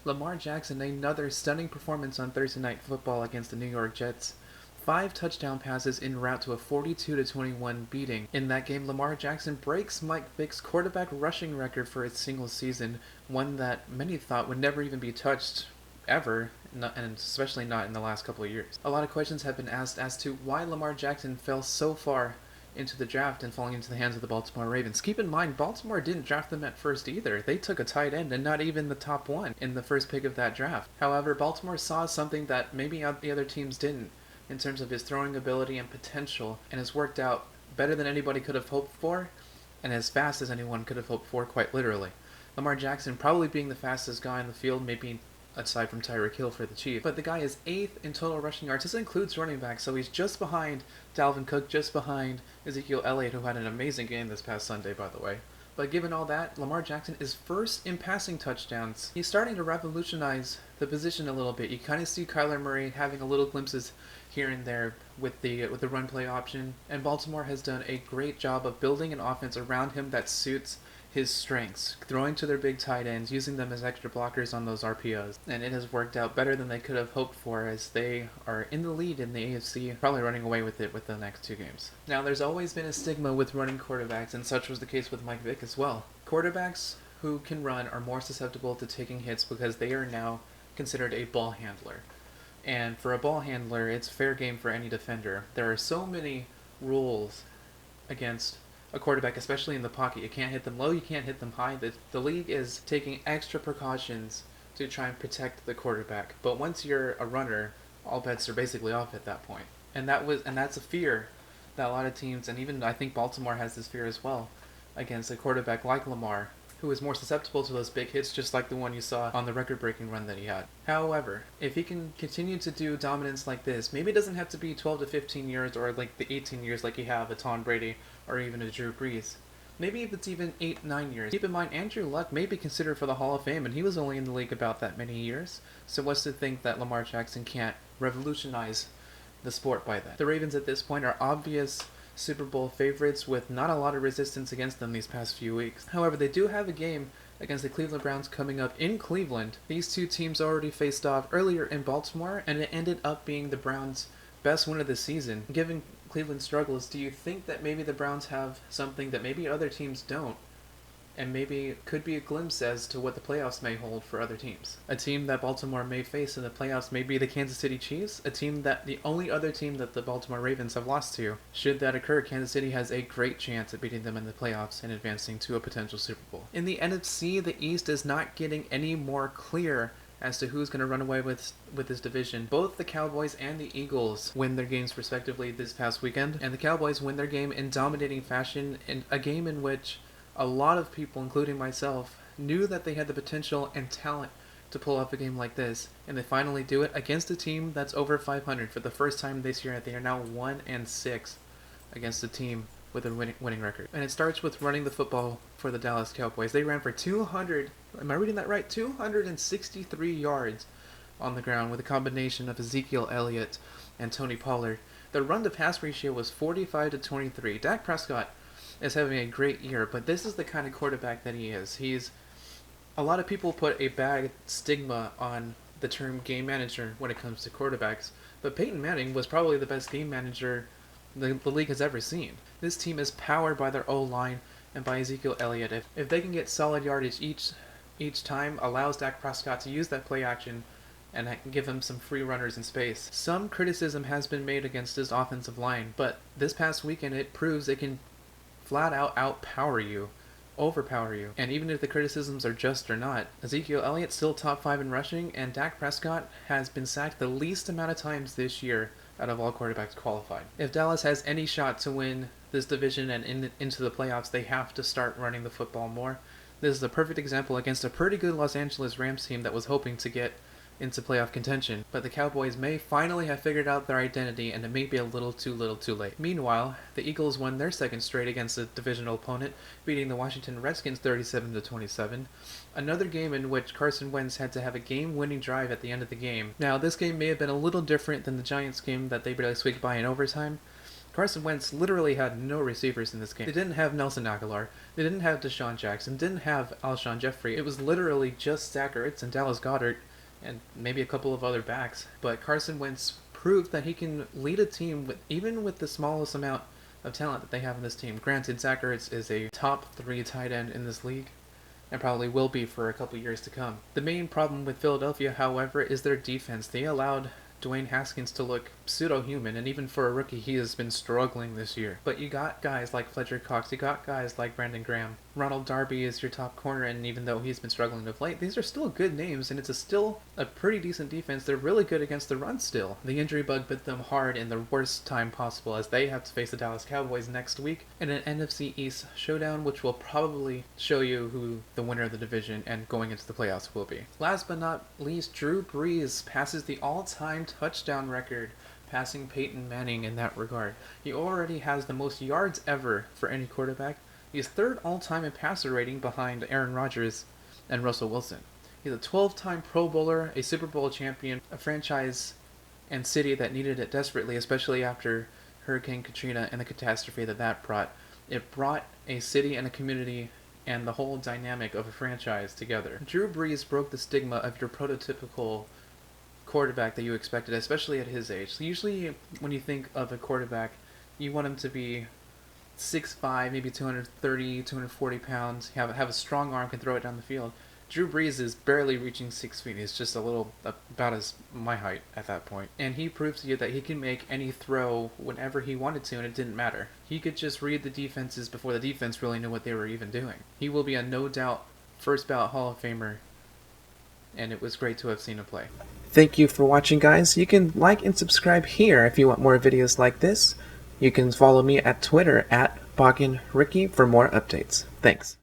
Lamar Jackson, another stunning performance on Thursday Night Football against the New York Jets. 5 touchdown passes en route to a 42-21 beating. In that game, Lamar Jackson breaks Mike Vick's quarterback rushing record for its single season, one that many thought would never even be touched ever, and especially not in the last couple of years. A lot of questions have been asked as to why Lamar Jackson fell so far into the draft and falling into the hands of the Baltimore Ravens. Keep in mind, Baltimore didn't draft them at first either. They took a tight end and not even the top one in the first pick of that draft. However, Baltimore saw something that maybe the other teams didn't in terms of his throwing ability and potential, and has worked out better than anybody could have hoped for and as fast as anyone could have hoped for, quite literally. Lamar Jackson probably being the fastest guy in the field, maybe aside from Tyreek Hill for the Chiefs. But the guy is 8th in total rushing yards. This includes running back, so he's just behind Dalvin Cook, just behind Ezekiel Elliott, who had an amazing game this past Sunday, by the way. But given all that, Lamar Jackson is first in passing touchdowns. He's starting to revolutionize the position a little bit. You kind of see Kyler Murray having a little glimpses here and there with the run play option, and Baltimore has done a great job of building an offense around him that suits his strengths, throwing to their big tight ends, using them as extra blockers on those RPOs. And it has worked out better than they could have hoped for, as they are in the lead in the AFC, probably running away with it with the next 2 games. Now, there's always been a stigma with running quarterbacks, and such was the case with Mike Vick as well. Quarterbacks who can run are more susceptible to taking hits because they are now considered a ball handler. And for a ball handler, it's fair game for any defender. There are so many rules against a quarterback, especially in the pocket. You can't hit them low, you can't hit them high. The league is taking extra precautions to try and protect the quarterback. But once you're a runner, all bets are basically off at that point. And that's a fear that a lot of teams, and even I think Baltimore has this fear as well, against a quarterback like Lamar, who is more susceptible to those big hits, just like the one you saw on the record-breaking run that he had. However, if he can continue to do dominance like this, maybe it doesn't have to be 12 to 15 years or like the 18 years like you have a Tom Brady or even a Drew Brees. Maybe if it's even 8-9 years. Keep in mind, Andrew Luck may be considered for the Hall of Fame, and he was only in the league about that many years. So what's to think that Lamar Jackson can't revolutionize the sport by then? The Ravens at this point are obvious Super Bowl favorites with not a lot of resistance against them these past few weeks. However, they do have a game against the Cleveland Browns coming up in Cleveland. These two teams already faced off earlier in Baltimore, and it ended up being the Browns' best win of the season. Given Cleveland's struggles, do you think that maybe the Browns have something that maybe other teams don't, and maybe could be a glimpse as to what the playoffs may hold for other teams? A team that Baltimore may face in the playoffs may be the Kansas City Chiefs, a team that the only other team that the Baltimore Ravens have lost to. Should that occur, Kansas City has a great chance at beating them in the playoffs and advancing to a potential Super Bowl. In the NFC, the East is not getting any more clear as to who's going to run away with this division. Both the Cowboys and the Eagles win their games respectively this past weekend, and the Cowboys win their game in dominating fashion in a game in which a lot of people, including myself, knew that they had the potential and talent to pull off a game like this, and they finally do it against a team that's over 500 for the first time this year. They are now 1-6 against a team with a winning record. And it starts with running the football for the Dallas Cowboys. They ran for 200, am I reading that right? 263 yards on the ground with a combination of Ezekiel Elliott and Tony Pollard. The run-to-pass ratio was 45-23. Dak Prescott is having a great year, but this is the kind of quarterback that he is. A lot of people put a bad stigma on the term game manager when it comes to quarterbacks, but Peyton Manning was probably the best game manager the league has ever seen. This team is powered by their O-line and by Ezekiel Elliott. If they can get solid yardage each time, allows Dak Prescott to use that play action and give him some free runners in space. Some criticism has been made against his offensive line, but this past weekend it proves it can flat out outpower you, overpower you. And even if the criticisms are just or not, Ezekiel Elliott still top 5 in rushing, and Dak Prescott has been sacked the least amount of times this year out of all quarterbacks qualified. If Dallas has any shot to win this division and into the playoffs, they have to start running the football more. This is a perfect example against a pretty good Los Angeles Rams team that was hoping to get into playoff contention, but the Cowboys may finally have figured out their identity, and it may be a little too late. Meanwhile, the Eagles won their second straight against a divisional opponent, beating the Washington Redskins 37-27. Another game in which Carson Wentz had to have a game-winning drive at the end of the game. Now, this game may have been a little different than the Giants game that they barely squeaked by in overtime. Carson Wentz literally had no receivers in this game. They didn't have Nelson Aguilar. They didn't have Deshaun Jackson. Didn't have Alshon Jeffrey. It was literally just Zach Ertz and Dallas Goedert and maybe a couple of other backs. But Carson Wentz proved that he can lead a team even with the smallest amount of talent that they have in this team. Granted, Zach Ertz is a top 3 tight end in this league, and probably will be for a couple years to come. The main problem with Philadelphia, however, is their defense. They allowed Dwayne Haskins to look pseudo-human, and even for a rookie, he has been struggling this year. But you got guys like Fletcher Cox, you got guys like Brandon Graham. Ronald Darby is your top corner, and even though he's been struggling of late, these are still good names, and it's still a pretty decent defense. They're really good against the run still. The injury bug bit them hard in the worst time possible, as they have to face the Dallas Cowboys next week in an NFC East showdown, which will probably show you who the winner of the division and going into the playoffs will be. Last but not least, Drew Brees passes the all-time touchdown record, passing Peyton Manning in that regard. He already has the most yards ever for any quarterback. He's third all-time in passer rating behind Aaron Rodgers and Russell Wilson. He's a 12-time Pro Bowler, a Super Bowl champion, a franchise and city that needed it desperately, especially after Hurricane Katrina and the catastrophe that brought. It brought a city and a community and the whole dynamic of a franchise together. Drew Brees broke the stigma of your prototypical quarterback that you expected, especially at his age. So usually when you think of a quarterback, you want him to be 6'5", maybe 230, 240 pounds, have a strong arm, can throw it down the field. Drew Brees is barely reaching 6 feet. He's just about as my height at that point. And he proves to you that he can make any throw whenever he wanted to, and it didn't matter. He could just read the defenses before the defense really knew what they were even doing. He will be a no-doubt first-ballot Hall of Famer, and it was great to have seen him play. Thank you for watching, guys. You can like and subscribe here if you want more videos like this. You can follow me at Twitter at @BogginRikky for more updates. Thanks.